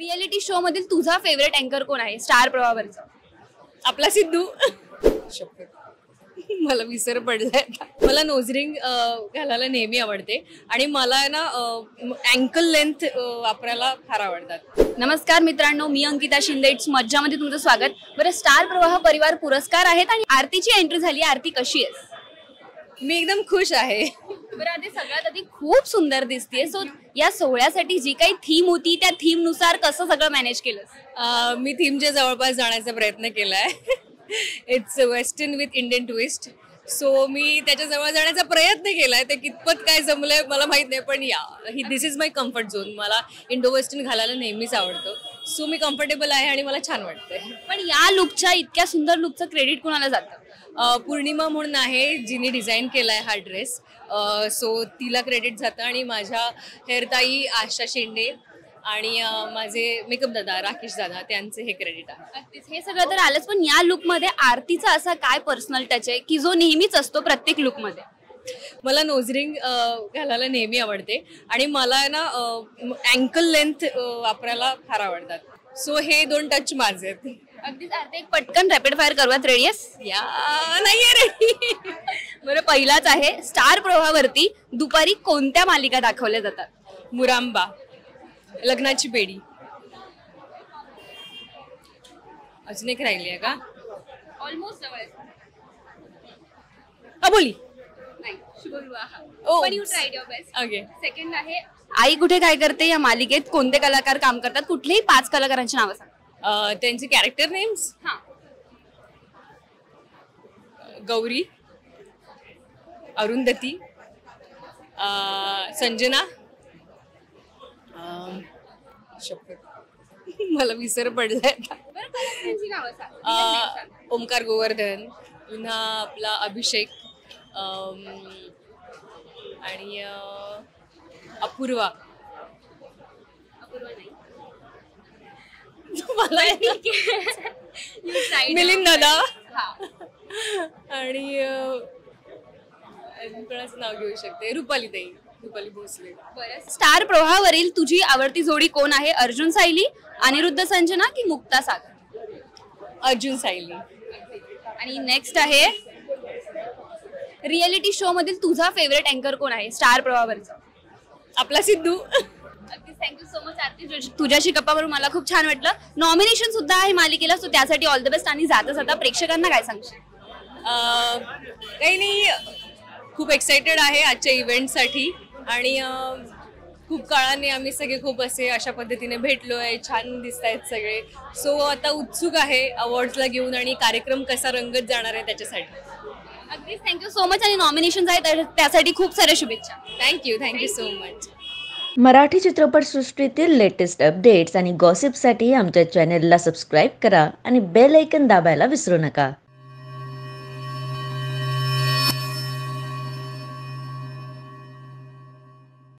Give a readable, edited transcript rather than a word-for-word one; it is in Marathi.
रियालिटी शो मधील तुझा फेवरेट अँकर कोण आहे स्टार प्रवाहावरचा? आपला सिद्धू. मला विसर पडलाय. मला नोजरिंग घालायला नेहमी आवडते आणि मला ना अँकल लेंथ वापरायला फार आवडतात. नमस्कार मित्रांनो, मी अंकिता शिंदे. इट्स मज्जामध्ये तुमचं स्वागत. बरं, स्टार प्रवाह परिवार पुरस्कार आहेत आणि आरतीची एंट्री झाली. आरती, कशी आहेस? मी एकदम खुश आहे. बरं, आधी सगळ्यात आधी खूप सुंदर दिसतेय. सो या सोहळ्यासाठी जी काही थीम होती त्या थीम नुसार कसं सगळं मॅनेज केलं? मी थीमच्या जवळपास जाण्याचा प्रयत्न केलाय. It's western with Indian twist. So मी त्याच्या जवळ जाण्याचा प्रयत्न केलाय. ते कितपत काय जमलंय मला माहित नाही, पण दिस इज माय कम्फर्ट झोन. मला इंडो वेस्टर्न घालायला नेहमीच आवडतं. सो मी कम्फर्टेबल आहे आणि मला छान वाटतंय. पण या लुकच्या, इतक्या सुंदर लुकचं क्रेडिट कोणाला जातं? पूर्णिमा म्हणून आहे जिने डिझाईन केलाय हा ड्रेस. सो तिला क्रेडिट जातं आणि माझ्या हेअरताई आशा शेंडे आणि माझे मेकअप दादा राकेश दादा त्यांचे हे क्रेडिट आहे. हे सगळं तर आलंच, पण या लुकमध्ये आरतीचा असा काय पर्सनल टच आहे की जो नेहमीच असतो प्रत्येक लुकमध्ये? मला नोजरिंग घालायला नेहमी आवडते आणि मला ना अँकल लेंथ वापरायला फार आवडतात. सो हे दोन टच माझे आहेत. अगदीच. आरती, एक पटकन रॅपिड फायर करूयात. रेडी आहेस? नाहीये रेडी. बरं, पहिलाच आहे, स्टार प्रवाहावरती दुपारी कोणत्या मालिका दाखवल्या जातात? मुरांबा, लग्नाची बेडी. अजून एक राहिली आहे का? ऑलमोस्ट अबोली. पण you tried your best. Okay. Second आहे, आई कुठे काय करते या मालिकेत कोणते कलाकार काम करतात? कुठलेही 5 कलाकारांची नावं सांग. त्यांचे कॅरेक्टर नेम्स? गौरी, अरुंधती, संजना. मला विसर पडलाय. ओमकार गोवर्धन, पुन्हा आपला अभिषेक आणि अपूर्वा. मिलिंद दादा आणि कोणाचं नाव घेऊ शकते? रुपाली भोसले. स्टार प्रवाहावरील तुझी आवडती जोडी कोण आहे? अर्जुन सायली, अनिरुद्ध संजना की मुक्ता सागर? अर्जुन सायली. आणि नेक्स्ट आहे, रियालिटी शो मधील तुझा फेवरेट अँकर कोण आहे स्टार प्रवाहावरचा? आपला सिद्धू. थँक्यू सो मच आरती, तुझ्याशी गप्पा मारून मला खूप छान वाटलं. नॉमिनेशन सुद्धा आहे मालिकेला, सो त्यासाठी ऑल द बेस्ट. आणि जाता जाता प्रेक्षकांना काय सांगशील? काही नाही, खूप एक्साइटेड आहे आजच्या इव्हेंटसाठी आणि खूप काळाने आम्ही सगळे खूप अशा पद्धतीने भेटलोय. छान दिसत आहेत सगळे. सो आता उत्सुक आहे अवॉर्ड्सला घेऊन आणि कार्यक्रम कसा रंगत जाणार आहे त्याच्यासाठी. अगदीच. Thank you so much. आणि नॉमिनेशन आहेत त्यासाठी खूप साऱ्या शुभेच्छा. Thank you so much. मराठी चित्रपटसृष्टीतील लेटेस्ट अपडेट्स आणि गॉसिपसाठी आमच्या चॅनेलला सबस्क्राईब करा आणि बेल आयकॉन दाबायला विसरू नका.